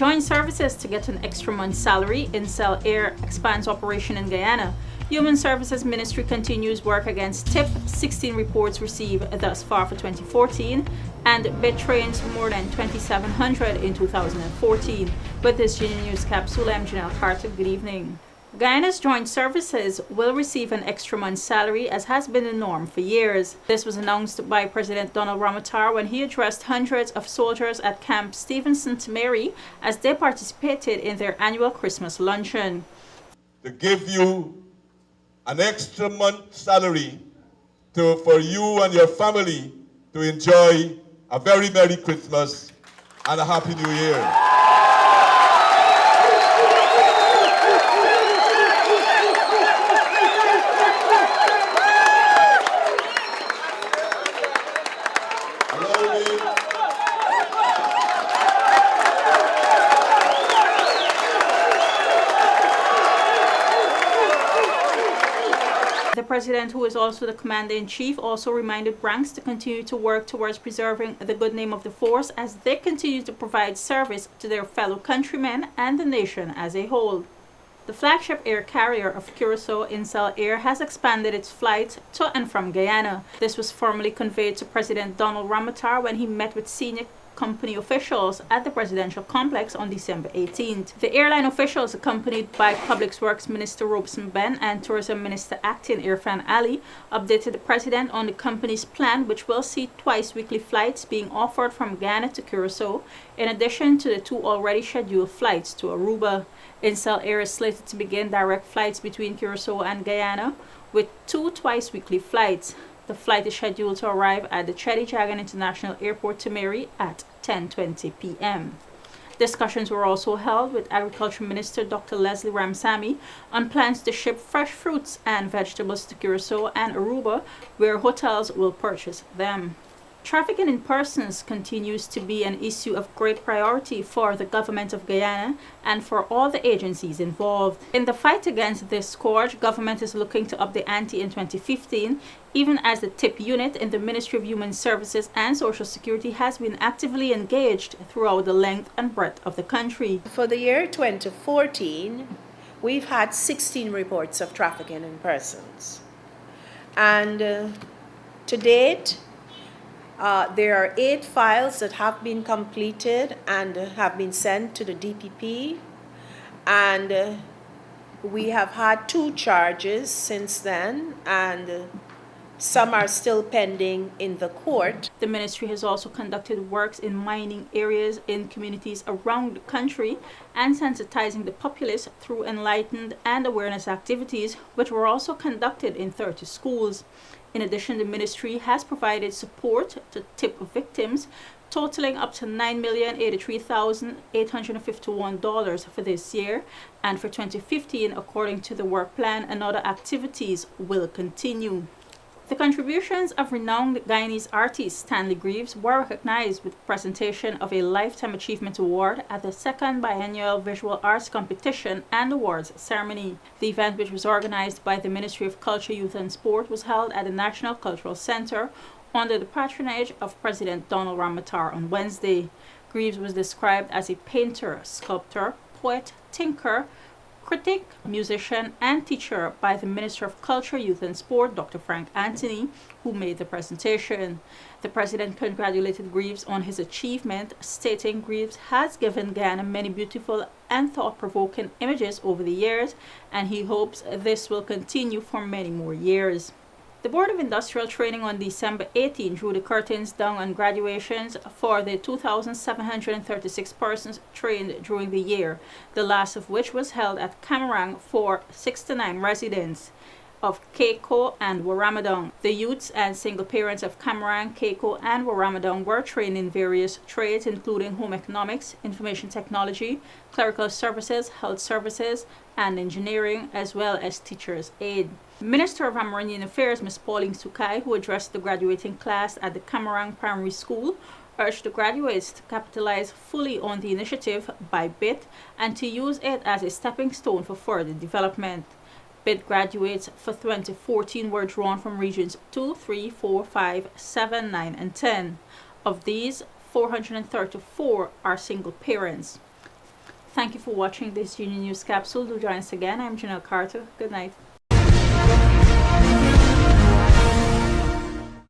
Join services to get an extra month's salary. Incel Air expands operation in Guyana. Human Services Ministry continues work against TIP. 16 reports received thus far for 2014. And BIT trains more than 2,700 in 2014. With this Genius News Capsule, I'm Janelle Carter. Good evening. Guyana's joint services will receive an extra month's salary, as has been the norm for years. This was announced by President Donald Ramotar when he addressed hundreds of soldiers at Camp Stevenson Temeri as they participated in their annual Christmas luncheon. To give you an extra month's salary for you and your family to enjoy a very Merry Christmas and a Happy New Year. The President, who is also the Commander-in-Chief, also reminded ranks to continue to work towards preserving the good name of the force as they continue to provide service to their fellow countrymen and the nation as a whole. The flagship air carrier of Curaçao, Incel Air, has expanded its flights to and from Guyana. This was formally conveyed to President Donald Ramotar when he met with senior company officials at the presidential complex on December 18th. The airline officials, accompanied by Public Works Minister Robeson Ben and Tourism Minister Acting Irfan Ali, updated the president on the company's plan, which will see twice weekly flights being offered from Guyana to Curaçao, in addition to the 2 already scheduled flights to Aruba. Incel Air is slated to begin direct flights between Curaçao and Guyana with 2 twice-weekly flights. The flight is scheduled to arrive at the Cheddi Jagan International Airport Temeri at 10:20 p.m. Discussions were also held with Agriculture Minister Dr. Leslie Ramsamy on plans to ship fresh fruits and vegetables to Curaçao and Aruba, where hotels will purchase them. Trafficking in persons continues to be an issue of great priority for the government of Guyana and for all the agencies involved. In the fight against this scourge, government is looking to up the ante in 2015, even as the TIP unit in the Ministry of Human Services and Social Security has been actively engaged throughout the length and breadth of the country. For the year 2014, we've had 16 reports of trafficking in persons. And to date, there are 8 files that have been completed and have been sent to the DPP, and we have had 2 charges since then, and some are still pending in the court. The ministry has also conducted works in mining areas in communities around the country and sensitizing the populace through enlightened and awareness activities, which were also conducted in 30 schools. In addition, the ministry has provided support to TIP victims totaling up to $9,083,851 for this year, and for 2015, according to the work plan, and other activities will continue. The contributions of renowned Guyanese artist Stanley Greaves were recognized with the presentation of a Lifetime Achievement Award at the 2nd Biennial Visual Arts Competition and Awards ceremony. The event, which was organized by the Ministry of Culture, Youth and Sport, was held at the National Cultural Center under the patronage of President Donald Ramotar on Wednesday. Greaves was described as a painter, sculptor, poet, thinker, critic, musician, and teacher by the Minister of Culture, Youth and Sport, Dr. Frank Anthony, who made the presentation. The president congratulated Greaves on his achievement, stating Greaves has given Guyana many beautiful and thought-provoking images over the years, and he hopes this will continue for many more years. The Board of Industrial Training on December 18 drew the curtains down on graduations for the 2,736 persons trained during the year, the last of which was held at Camarang for 69 residents of Keiko and Warramadong. The youths and single parents of Camarang, Keiko, and Warramadong were trained in various trades, including home economics, information technology, clerical services, health services, and engineering, as well as teacher's aid. Minister of Amerindian Affairs, Ms. Pauline Sukai, who addressed the graduating class at the Camarang Primary School, urged the graduates to capitalize fully on the initiative by BIT and to use it as a stepping stone for further development. BIT graduates for 2014 were drawn from regions 2, 3, 4, 5, 7, 9, and 10. Of these, 434 are single parents. Thank you for watching this Union News Capsule. Do join us again. I'm Janelle Carter. Good night.